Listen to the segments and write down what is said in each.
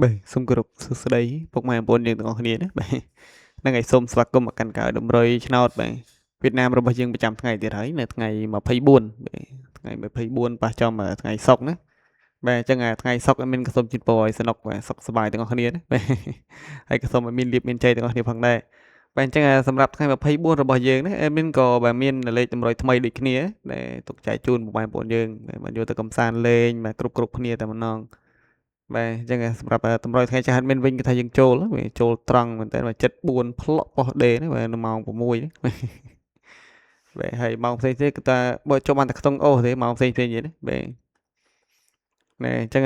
Bê, xungគ្រប់សួស្តីពុកម៉ែបងប្អូនយើងទាំងអស់គ្នាណាបាទហ្នឹងហើយសូមស្វាគមន៍មកកាន់កៅតម្រុយឆ្នោតបាទវៀតណាមរបស់យើងប្រចាំថ្ងៃទៀតហើយនៅថ្ងៃ24បាទថ្ងៃ24ប៉ះចំថ្ងៃសុក្រណាបាទអញ្ចឹងថ្ងៃសុក្រមានក៏សូមជូនពរឲ្យសនុកបាទសុខសប្បាយទាំងអស់គ្នាណាបាទហើយក៏សូមឲ្យមានលាភមានជ័យទាំងអស់គ្នាផងដែរបាទអញ្ចឹងសម្រាប់ថ្ងៃ24របស់យើងណាអេមីនក៏បាទមានលេខតម្រុយថ្មីដូចគ្នាដែលទុកចែកជូនពុកម៉ែបងប្អូនយើងបាទយកទៅកំសាន្តលេងបាទគ្រប់គ្នាតែម្ដងបាទអញ្ចឹងសម្រាប់តម្រុយថ្ងៃចាស់adminវិញគឺថាយើងចូលវាចូលត្រង់មែនតើ74ផ្លុកប៉ុសដេណាបាទនៅម៉ោង6ណាបាទហើយម៉ោងផ្សេងទៀតគឺថាបើចូលបានតែខ្ទង់អូសទេម៉ោងផ្សេងទៀតណាបាទណែអញ្ចឹង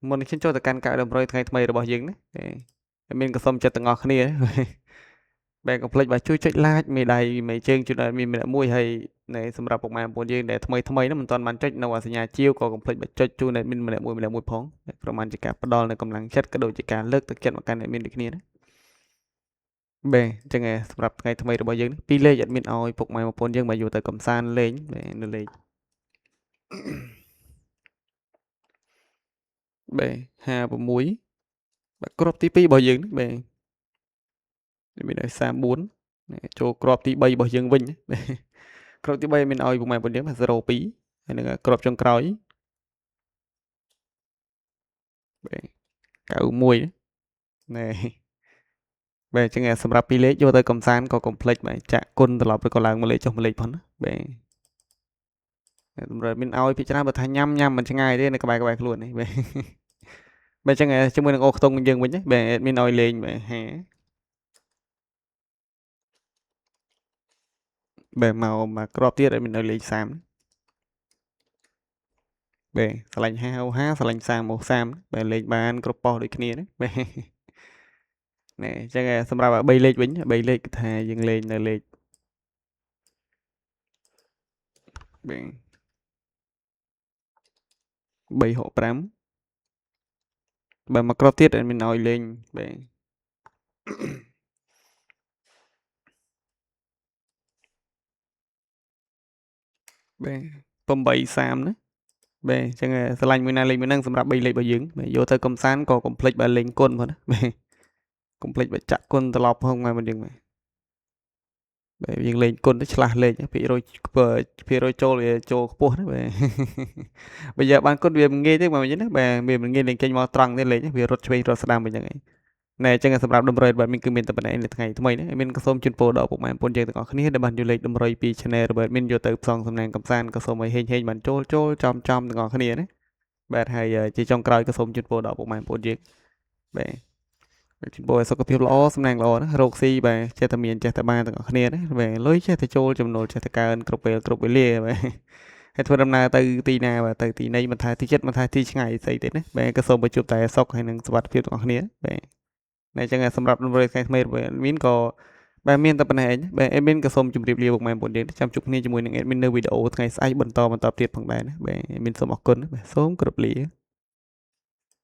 មុននេះខ្ញុំចូលទៅកាន់កៅតម្រុយថ្ងៃថ្មីរបស់យើងណាមានក៏សុំចិត្តទាំងអស់គ្នាបាទកុំភ្លេចបាទជួយចុច like មេដៃមេជើងជួយដល់មានម្នាក់មួយហើយនៅសម្រាប់ពុកម៉ែបងប្អូនយើងដែលថ្មីហ្នឹងមិនទាន់បានចុចនៅសញ្ញាជាវក៏កុំភ្លេចបាទចុចជូនអ្នកមានម្នាក់មួយផងប្រហែលជាការផ្ដល់នៅកម្លាំងចិត្តក៏ដូចជាការលើកទឹកចិត្តមកកាន់អ្នកមានដូចគ្នាណាបាទអញ្ចឹងសម្រាប់ថ្ងៃថ្មីរបស់យើងពីរលេខអត់មានឲ្យពុកម៉ែបងប្អូនយើងមកយកទៅកំសាន្តលេងនៅលេខបាទ56បាទគ្រាប់ទី2របស់យើងបាទមានឲ្យ34ចូលគ្រាប់ទី3របស់យើងវិញបាទគ្រាប់ទី3មានឲ្យពុកម៉ែបងប្អូនយើង02ហើយនឹងគ្រាប់ចុងក្រោយបាទ91ណែបាទអញ្ចឹងសម្រាប់ពីរលេខយកទៅកំសាន្តក៏កុំភ្លេចបាទចាក់គុណត្រឡប់ឬក៏ឡើងមួយលេខចុះមួយលេខផងណាបាទតម្រូវមានឲ្យពិចារណាបើថាញ៉ាំមិនឆ្ងាយទេនៅក្បែរខ្លួននេះបាទបាទអញ្ចឹងជាមួយនឹងអូខ្ទង់យើងវិញបាទមានឲ្យលេងបាទបាទមកគ្រាប់ទៀតមានឲ្យលេង30បាទឆ្លាញ់50ឆ្លាញ់30បាទលេខបានគ្រប់ប៉ុសដូចគ្នាណាបាទណែអញ្ចឹងសម្រាប់3លេខវិញ3លេខគឺថាយើងលេងនៅលេខបាទ365បាទមកគ្រាប់ទៀតមានឲ្យលេងបាទបាទ830ណាបាទអញ្ចឹងឆ្លាញ់មួយណាលេខមួយហ្នឹងសម្រាប់3លេខរបស់យើងបាទយកទៅកំសាន្តក៏កុំភ្លេចបាទលេងគុណផងណាបាទកុំភ្លេចបាទចាក់គុណត្រឡប់ផងមកយើងបាទយើងលេងគុណទៅឆ្លាស់លេខភាគរយចូលវាចូលខ្ពស់ណាបាទបើយកបានគុណវាមិនងាយទេមកវិញណាបាទវាមិនងាយលេងចេញមកត្រង់ទេលេខវារត់ឆ្វេងរត់ស្ដាំវិញហ្នឹងឯងណែអញ្ចឹងសម្រាប់តម្រុយបាទមានគឺមានតែប៉ុណ្ណេះនៅថ្ងៃថ្មីនេះមានក៏សូមជូនពរដល់ពុកម៉ែបងប្អូនយើងទាំងអស់គ្នាដែលបានយកលេខតម្រុយពី Channel របស់មានយកទៅផ្សងសំណាងកំសាន្តក៏សូមឲ្យហេងបានចូលចំទាំងអស់គ្នាណាបាទហើយជាចុងក្រោយក៏សូមជូនពរដល់ពុកម៉ែបងប្អូនយើងបាទជូនពរឲ្យសុខភាពល្អសំណាងល្អណារកស៊ីបាទចេះតែមានចេះតែបានទាំងអស់គ្នាណាបាទលុយចេះតែចូលចំណូលចេះតែកើនគ្រប់ពេលគ្រប់វេលាបាទហើយធ្វើដំណើរទៅទីណាបាទទៅទីណីមិនថាទីចិត្តមិនថាទីឆ្ងាយស្អីទេណាបាទក៏សូមបញ្ជូនតែសុខហើយនឹងសុខភាពទាំងអស់គ្នាបាទតែអញ្ចឹងសម្រាប់តម្រុយថ្ងៃថ្មីរបស់មានក៏បាទមានតែប៉ុណ្ណេះឯងបាទអេមីនក៏សូមជម្រាបលាពុកម៉ែបងប្អូនយើងចាំជួបគ្នាជាមួយនឹងអេមីននៅវីដេអូថ្ងៃស្អែកបន្តទៀតផងដែរណាបាទអេមីនសូមអរគុណបាទសូមគោរពលា